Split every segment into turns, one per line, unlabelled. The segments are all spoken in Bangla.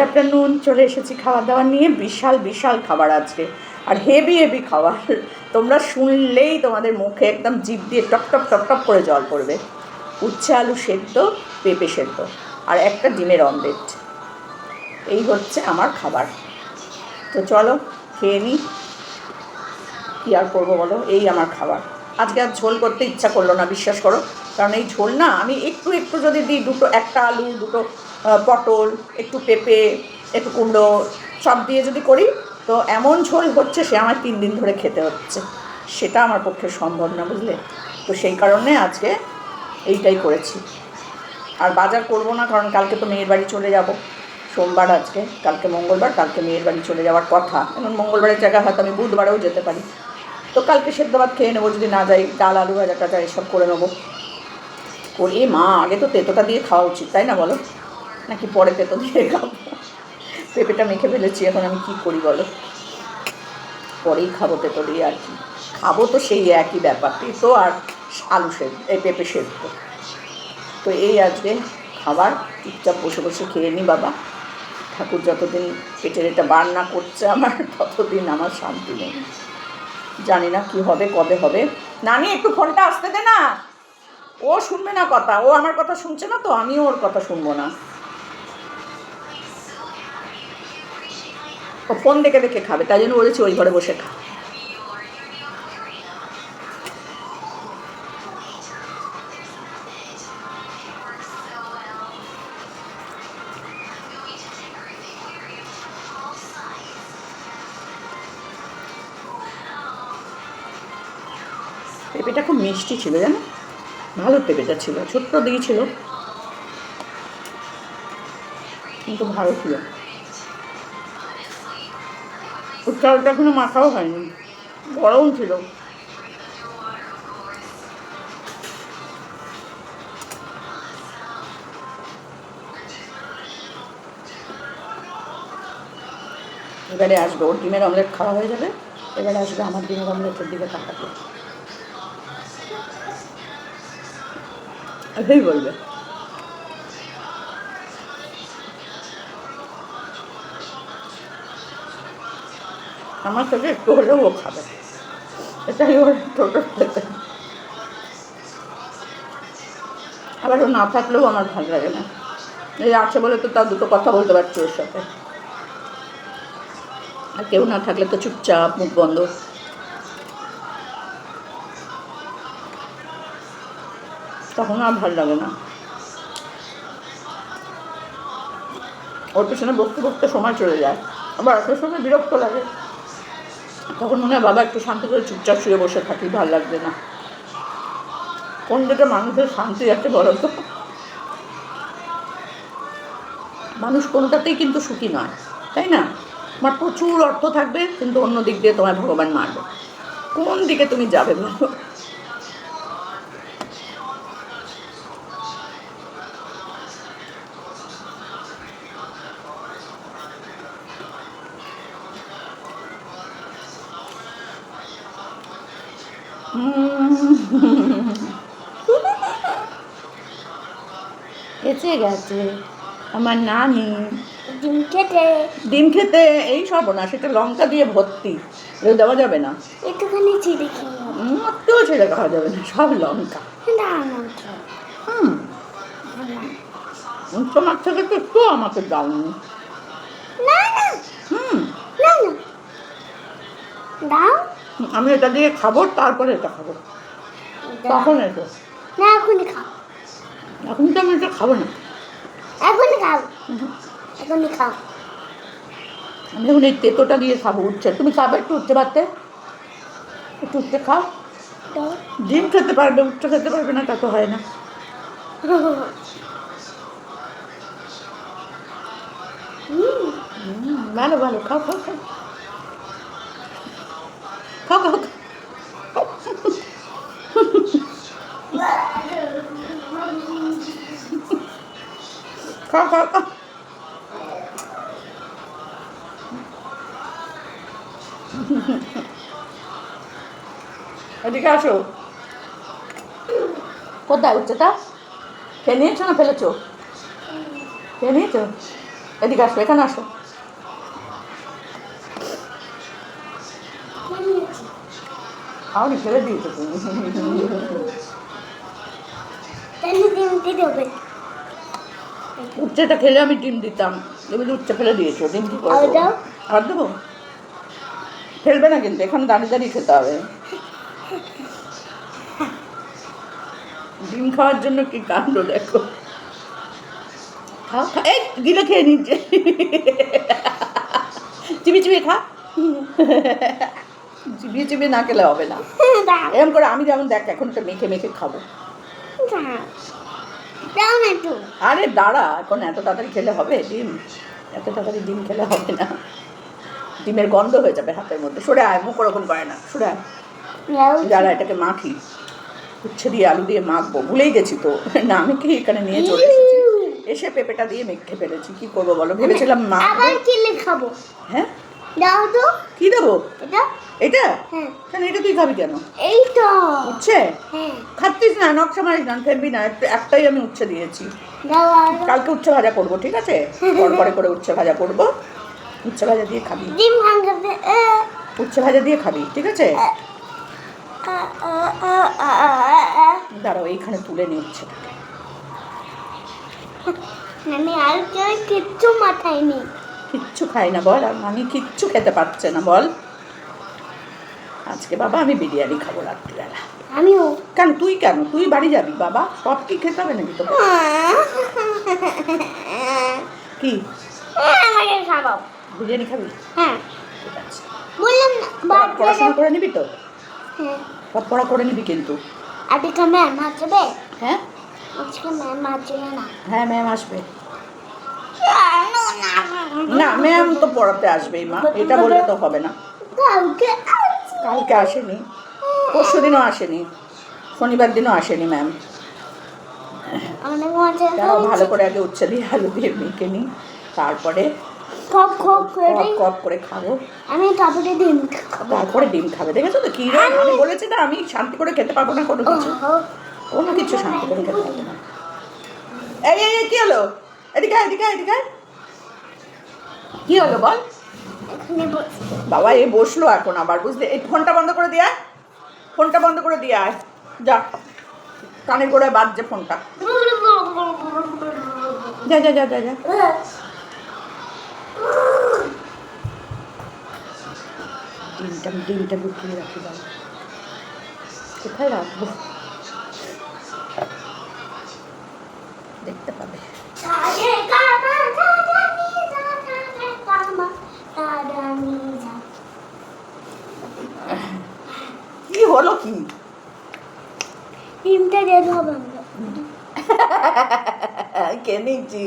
আফটারনুন চলে এসেছি খাওয়া দাওয়া নিয়ে। বিশাল বিশাল খাবার আজকে, আর হেভি হেভি খাবার। তোমরা শুনলেই তোমাদের মুখে একদম জিভ দিয়ে টপ টপ টপ টপ করে জল পড়বে। উচ্ছে আলু সেদ্ধ, পেঁপে সেদ্ধ, আর একটা ডিমের অমলেট। এই হচ্ছে আমার খাবার। তো চলো খেয়ে নিই। কী আর করবো বলো, এই আমার খাবার। আজকে আর ঝোল করতে ইচ্ছা করলো না, বিশ্বাস করো। কারণ এই ঝোল না, আমি একটু একটু যদি দিই, একটা আলু, দুটো পটল, একটু পেঁপে, একটু কুমড়ো, সব দিয়ে যদি করি, তো এমন ঝোল হচ্ছে সে আমার 3 দিন ধরে খেতে হচ্ছে। সেটা আমার পক্ষে সম্ভব না, বুঝলে। তো সেই কারণে আজকে এইটাই করেছি। আর বাজার করবো না, কারণ কালকে তো মেয়ের বাড়ি চলে যাব। সোমবার আজকে, কালকে মঙ্গলবার, কালকে মেয়ের বাড়ি চলে যাওয়ার কথা। এখন মঙ্গলবারের জায়গায় হয়তো আমি বুধবারেও যেতে পারি। তো কালকে সেদ্ধ ভাত খেয়ে নেবো, যদি না যাই ডাল আলু ভাজা টাজা এসব করে নেবো। করে মা আগে তো তেঁতোটা দিয়ে খাওয়া উচিত, তাই না বলো? নাকি পরে তেঁতো দিয়ে খাবো? পেঁপেটা মেখে ফেলেছি, এখন আমি কী করি বলো? পরেই খাবো তেঁতো দিয়ে, আর কি খাবো? তো সেই একই ব্যাপার, তেঁতো আর আলু সেদ্ধ, এই পেঁপে সেদ্ধ। তো এই আজকে খাবার, চুপচাপ বসে বসে খেয়ে নি বাবা। ঠাকুর যতদিন পেটের এটা বার না করছে আমার, ততদিন আমার শান্তি নেই। জানি না কি হবে, কবে হবে। নানি একটু ফোনটা আসতে দে না। ও শুনবে না কথা, ও আমার কথা শুনছে না, তো আমিও ওর কথা শুনবো না। ও ফোন দেখে দেখে খাবে, তাই জন্য বলেছি ওই ঘরে বসে খা। পেঁপেটা খুব মিষ্টি ছিল, জানো? ভালো পেঁপেটা ছিল, ছোট্ট দিয়েছিল, কিন্তু ভালো ছিল। চালটা এখনো মাখাও হয়নি, গরম ছিল। এবারে আসবে ওর ডিমের অমলেট খাওয়া হয়ে যাবে, এবারে আসবে আমার ডিমের অমলেটের দিকে তাকাতে। এটাই বলবে। আমার থেকে একটু হলেও ও খাবে, এটাই ওর ছোটো থেকে। আবার ও না থাকলেও আমার ভালো লাগে না। এই আছে বলে তো তাও দুটো কথা বলতে পারছি ওর সাথে। আর কেউ না থাকলে তো চুপচাপ মুখ বন্ধ। তখন আর ভালো লাগে না। ওর পেছনে বসতে বসতে সময় চলে যায়, আবার একটা সময় বিরক্ত লাগে। তখন মনে হয় বাবা একটু শান্তি করে চুপচাপ শুয়ে বসে থাকি, ভালো লাগবে না। কোন দিকে মানুষের শান্তি আছে বলো তো? মানুষ কোনোটাতেই কিন্তু সুখী নয়, তাই না? তোমার প্রচুর অর্থ থাকবে, কিন্তু অন্য দিক দিয়ে তোমায় ভগবান মারবে। কোন দিকে তুমি যাবে বলো? এসে গেছে আমার নানি ডিম খেতে। এই সব না, সেটা লঙ্কা দিয়ে ভর্তি, দেওয়া যাবে না।
একটুখানি ছিঁড়ে
একটুও ছেড়ে খাওয়া যাবে না, সব লঙ্কা। তোমার থেকে তো একটু আমাকে দাওনি। আমি এটা দিয়ে খাবো, তারপরে এটা খাবো, তখন এসো।
না এখনই খাও।
এখন তো আমি এটা খাবো না।
এখনই খাও, এখনই খাও।
আমি এখন এই তেঁতোটা দিয়ে খাবো, উচ্ছে। তুমি খাবে একটু উচ্ছে ভাতে? একটু উচ্ছে খাও। ডিম খেতে পারবে, উচ্ছে খেতে পারবে না, তা তো হয় না। ভালো ভালো, খাও খাও খাও খাও খাও খাও খাও খাও। এদিকে আসো। কোথায় উচ্ছেটা? খেয়ে নিয়েছো না ফেলেছো? খেয়ে নিয়েছো? এদিকে আসো, এখানে আসো। খাওনি, ফেলে দিয়েছো তুমি।
তাহলে ডিম দিতে হবে।
উচ্ছেটা খেলে আমি ডিম দিতাম, তুমি তো উচ্ছে ফেলে দিয়েছো, ডিম কি
আর
করবো?
দাও।
আর দেবো? ফেলবে না কিন্তু, এখানে দাঁড়িয়ে দাঁড়িয়ে খেতে হবে। ডিম খাওয়ার জন্য কি কাণ্ড দেখো। খাও খা, এই গিলে খেয়ে নিচ্ছে। চিবি চিবি খা। চিবিয়ে চিবিয়ে না খেলে হবে না।
দাও
এরকম করে আমি যেমন দেখ এখন তো মেখে মেখে খাবো।
দাও দাও না একটু।
আরে দাঁড়া, এখন এত তাড়াতাড়ি খেলে হবে ডিম? এত তাড়াতাড়ি ডিম খেলে হবে না, ডিমের গন্ধ হয়ে যাবে হাতের মধ্যে। সরে আয়, মুখ ওরকম করে না, সরে আয়।
দাও।
যারা এটাকে মাখি, উচ্ছে দিয়ে আলু দিয়ে মাখবো, ভুলেই গেছি তো। না আমি কি এখানে নিয়ে চলে এসেছি, এসে পেঁপেটা দিয়ে মেখে ফেলেছি। কি করবো বলো, ভেবেছিলাম মাখবো।
আবার কিনে খাবো।
হ্যাঁ,
দাও তো
কি দেবো?
এটা।
এটা
হ্যাঁ
কেন, এটা তুই খাবি কেন?
এই তো।
উচ্ছে
হ্যাঁ
খাচ্ছিস না, নকশা মারিস না, ফেলবি না। একটাই আমি উচ্ছে দিয়েছি।
দাও আর
কালকে উচ্ছে ভাজা করবো, ঠিক আছে? পরে করে উচ্ছে ভাজা করবো, উচ্ছে ভাজা দিয়ে খাবি।
ডিম ভাঙাতে।
উচ্ছে ভাজা দিয়ে খাবি, ঠিক আছে? দাঁড়াও, এইখানে তুলে নি উচ্ছেটাকে।
আমি আর কেউ কিচ্ছু মাথায় নেই।
কিচ্ছু খাই না বল, আর আমি কিচ্ছু খেতে পারছে না বল। আজকে বাবা আমি বিরিয়ানি খাবো রাত্রিবেলা।
আমিও।
কেন তুই, কেন তুই বাড়ি যাবি বাবা? সব কি খেতে হবে নাকি তোকে? কি
আমাকে খাবো।
বিরিয়ানি খাবি?
হ্যাঁ
ঠিক আছে।
বললাম না
পড়াশোনা করে নিবি তো?
হ্যাঁ
সব পড়া করে নিবি কিন্তু।
আজকে ম্যাম আসবে।
হ্যাঁ
আজকে ম্যাম আসবে না।
হ্যাঁ, ম্যাম আসবে। না, ম্যাম তো পড়াতে আসবেই মা, এটা বললে তো হবে না।
কালকে
কালকে আসেনি, পরশু দিনও আসেনি, শনিবার দিনও আসেনি ম্যাম।
অনেক মজা
তারাও ভালো করে আগে উচ্ছে দিয়ে আলু দিয়ে মেখে নিই, তারপরে
খপ খপ করে
কপ কপ করে খাবো,
আমি তারপরে ডিম খাবো।
তারপরে ডিম খাবে। দেখেছো তো কি রে, আমি বলেছি না আমি শান্তি করে খেতে পারবো না কোনো কিছু, কোনো কিছু শান্তি করে খেতে পারবো না। এই এই এই, কি হলো? এদিকে আয়, এদিকে আয়, এদিকে আয়। কি হলো বল?
এখানে
বাবা এ বসলো এখন আবার, বুঝলে? এই ফোনটা বন্ধ করে দিয়ে আয়, ফোনটা বন্ধ করে দিয়ে আয়, যা। কানের গোড়ায় বাজছে ফোনটা। যা যা যা যা যা। ডিমটা লুকিয়ে রাখি বাবা, কোথায় রাখবো দেখতে পাবে। কি হলো কি?
ডিমটা রেড হবে আমরা।
খেয়ে নিচ্ছি।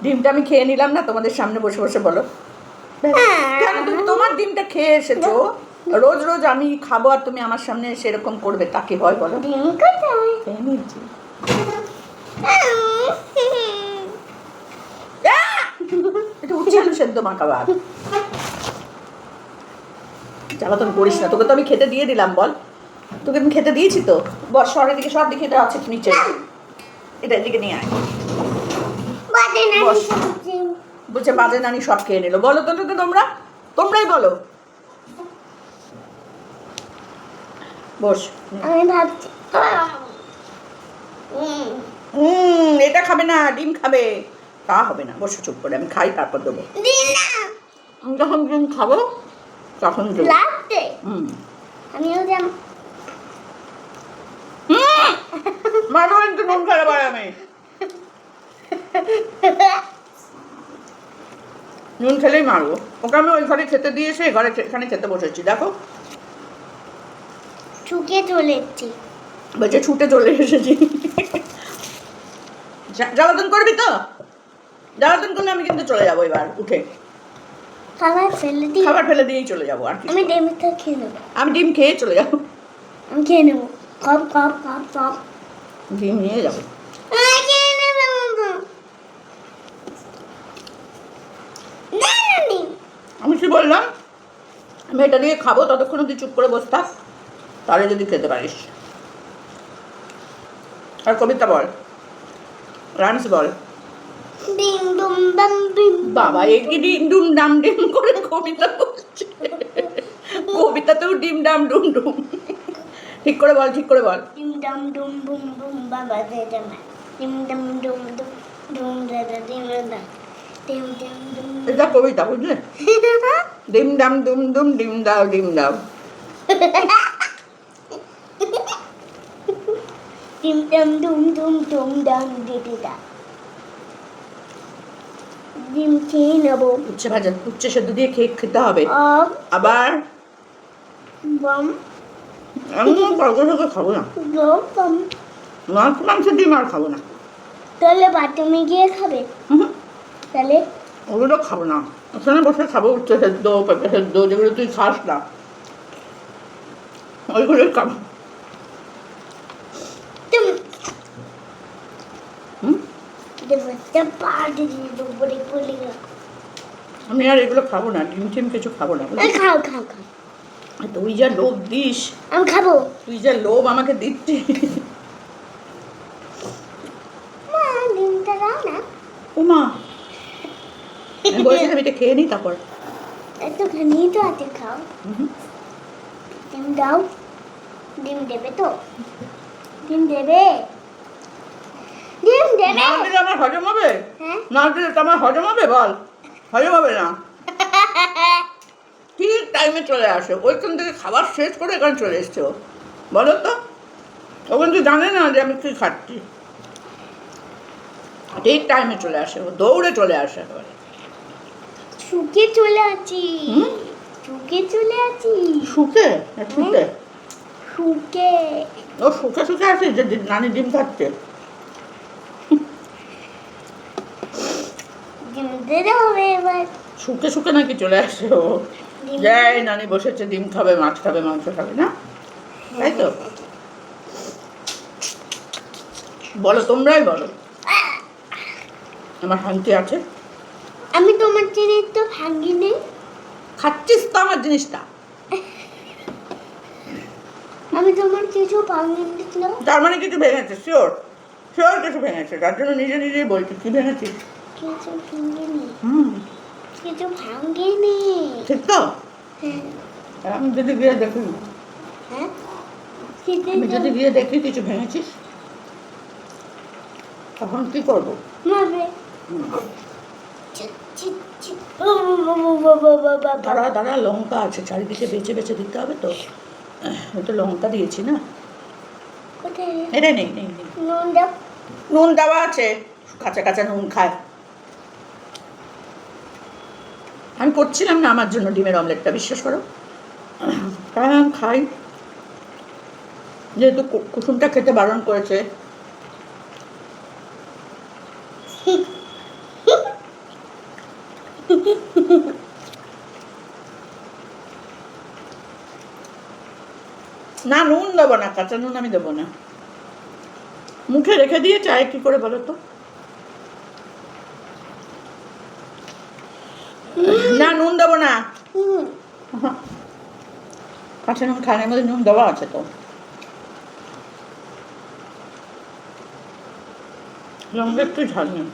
ডিমটা আমি খেয়ে নিলাম না তোমাদের সামনে বসে বসে, বলো কেন তুমি তোমার ডিমটা খেয়ে এসেছো? রোজ রোজ আমি খাবো আর তুমি আমার সামনে সেরকম করবে, তা কি হয় বলো?
ডিম কোথায়?
খেয়ে নিচ্ছি। এটা উচ্ছে আলু সেদ্ধ মাখাবার। জ্বালাতন করিস না, তোকে তো আমি খেতে দিয়ে দিলাম বল, তোকে আমি খেতে দিয়েছি তো। বস, শহরের দিকে সব দিকে আছে নিচে, এটা এদিকে নিয়ে আয়।
বাজে না
বস।
সবজি।
বলছে বাজে নানি সব খেয়ে নিল। বলো তো তোকে, তোমরাই বলো। বস।
আমি ভাবছি
এটা খাবে না, ডিম খাবে। তা হবে না, বসে চুপ করে, আমি খাই তারপর দেবো।
দিন না
আমি যখন ডিম খাবো তখন দেবো।
লাগতে আমিও যেন
মারো কিন্তু, নুন খারাপ হয় আমি। নুন খেলেই মারবো ওকে। আমি ওই ঘরে খেতে দিয়ে এসে ঘরে এখানে খেতে বসেছি, দেখো।
ছুকে চলে এসছি।
বলছে ছুটে চলে এসেছি। জ্বালাতন করবি তো? জ্বালাতন করলে আমি কিন্তু চলে যাবো এবার উঠে,
খাবার ফেলে দিই।
খাবার ফেলে দিয়েই চলে যাবো। আর কি,
আমি ডিমটা খেয়ে নেবো।
আমি ডিম খেয়ে চলে যাবো,
আমি খেয়ে নেবো। কপ কপ কপ কপ
ডিম নিয়ে যাবো।
খেয়ে নেবে না না ডিম।
আমি কি বললাম? আমি এটা দিয়ে খাবো, ততক্ষণ তুই চুপ করে বস থাক, তাহলে যদি খেতে পারিস। আর কবিতা বল, রাইমস বল।
ডিম ডুম ডাম ডিম
বাবা এ কি ডিম ডুম ডাম ডিম করে কবিতা বলছে, কবিতাতেও ডিম ডাম ডুম ডুম। ঠিক করে বল, ঠিক করে বল।
ডিম ডাম ডুম বুম বুম বাবা দাদা মা ডিম ডাম ডুম ডুম ডুম দাদা ডিম দাদা ডিম ডাম ডুম
এটা কবিতা বুঝলে? ডিম ডাম ডুম ডুম ডিম দাও ডিম দাও।
ডিম ডাম ডুম ডুম ডুম ডাম দিদি দা ডিম খেয়ে নেবো
উচ্ছে ভাজা, উচ্ছে সেদ্ধ দিয়ে খেতে হবে।
আম
আবার
বাম
আমি কলকাতা খাবো না,
বাম
মাছ মাংস ডিম আর খাবো না।
তাহলে বাথরুমে গিয়ে খাবে
হুম,
তাহলে
ওগুলো খাবো না, ওখানে বসে খাবো উচ্ছে সেদ্ধ, পেঁপে সেদ্ধ, যেগুলো তুই খাস না ওইগুলোই খাবো।
তুমি
হুম,
দেবতা পাড়ে দিয়ে উপরে পড়ে গেল
আমি আর এগুলো খাবো না, ডিম টিম কিছু খাবো না।
খাও খাও খাও
তুই যা লোভ দিস,
আমি খাবো
তুই যা লোভ আমাকে দিচ্ছিস।
মা ডিমটা দাও না
ওমা, আমি বলছিলাম এটা খেয়ে নিই তারপর।
একটুখানি তো হাতে খাও
হুম,
ডিম দাও ডিম দেবে তো ডিম দেবে ডিম দেবে
না দিলে আমার হজম হবে?
হ্যাঁ
না দিলে তো আমার হজম হবে? বল, হজম হবে না। ঠিক টাইমে চলে আসে, ওইখান থেকে খাবার শেষ করে এখানে চলে এসছে ও, বলো তো? ও কিন্তু জানে না যে আমি কী খাচ্ছি। ঠিক টাইমে চলে আসে, ও দৌড়ে চলে আসে একেবারে।
শুকে চলে আছি
হুম?
শুকে চলে আছি
শুকে না শুকে?
শুকে
ও শুকে শুকে আছে যে নানি ডিম খাচ্ছে।
ডিম দিতে হবে এবার
শুকে শুকে নাকি চলে আসে ও,
ডিম
যাই নানি বসেছে ডিম খাবে, মাছ খাবে, মাংস খাবে, না তাই তো? বলো, তোমরাই বলো, আমার শান্তি আছে?
আমি তোমার জিনিস তো ভাঙি নেই
খাচ্ছিস তো আমার জিনিসটা,
আমি তোমার কিছু ভাঙি দিল
তার মানে কিছু ভেঙেছে, শিওর শিওর কিছু ভেঙেছে, তার জন্য নিজে নিজেই বলছি কি ভেঙেছিস।
কিছু ভাঙিনি
হুম,
কিছু ভাঙিনি
ঠিক তো?
হ্যাঁ
আমি যদি গিয়ে দেখি,
হ্যাঁ
আমি যদি গিয়ে দেখি কিছু ভেঙেছিস, তখন কি করবো?
মারবে
দাঁড়া দাঁড়া, লঙ্কা আছে চারিদিকে, বেছে বেছে দিতে হবে তো, আমি তো লঙ্কা দিয়েছি না।
কোথায়
এটা নেই নেই নেই,
নুন দাও
নুন দেওয়া আছে, কাঁচা কাঁচা নুন খায়। আমি করছিলাম না আমার জন্য ডিমের অমলেটটা, বিশ্বাস করো, তাই আমি খাই, যেহেতু কুসুমটা খেতে বারণ করেছে। না নুন দেবো না, কাঁচা নুন আমি দেবো না, মুখে রেখে দিয়ে চায় কি করে বলো তো? না নুন দেবো না, কাঁচা নুন খানের মধ্যে নুন দেওয়া আছে তো। লঙ্কা একটু ঝাল নেই।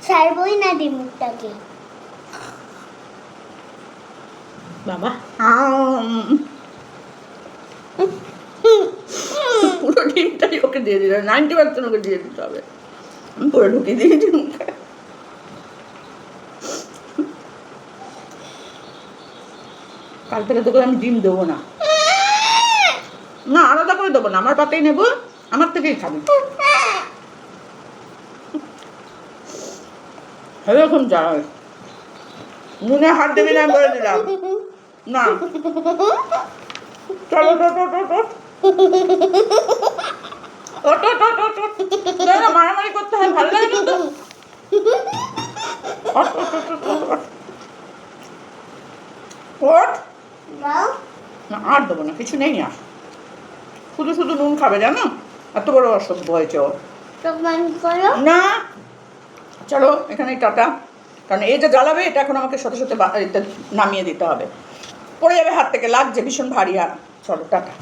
ছাড়বই না ডিমটাকে
বাবা পুরো ডিমটাই ওকে দিয়ে দিল, 90% ওকে দিয়ে দিতে হবে, আমি পুরো ঢুকিয়ে দিয়েছি মুখে। কাল থেকে তোকে আমি ডিম দেবো না, না আলাদা করে দেবো না, আমার পাতেই নেবো, আমার থেকেই খাবি। এরকম যায়, নুনে হাত দেবি না, আমি বলে দিলাম না। চলো মারামারি করতে হয়, ভালো লাগে না তো। ওঠ, না আর দেবো না, কিছু নেই আর, শুধু শুধু নুন খাবে জানো, এত বড় অসভ্য হয়েছে ও। না চলো এখানেই টাটা, কারণ এই যে জ্বালাবে এটা এখন আমাকে সাথে সাথে নামিয়ে দিতে হবে, পড়ে যাবে হাত থেকে, লাগছে ভীষণ ভারী। আর চলো টাটা।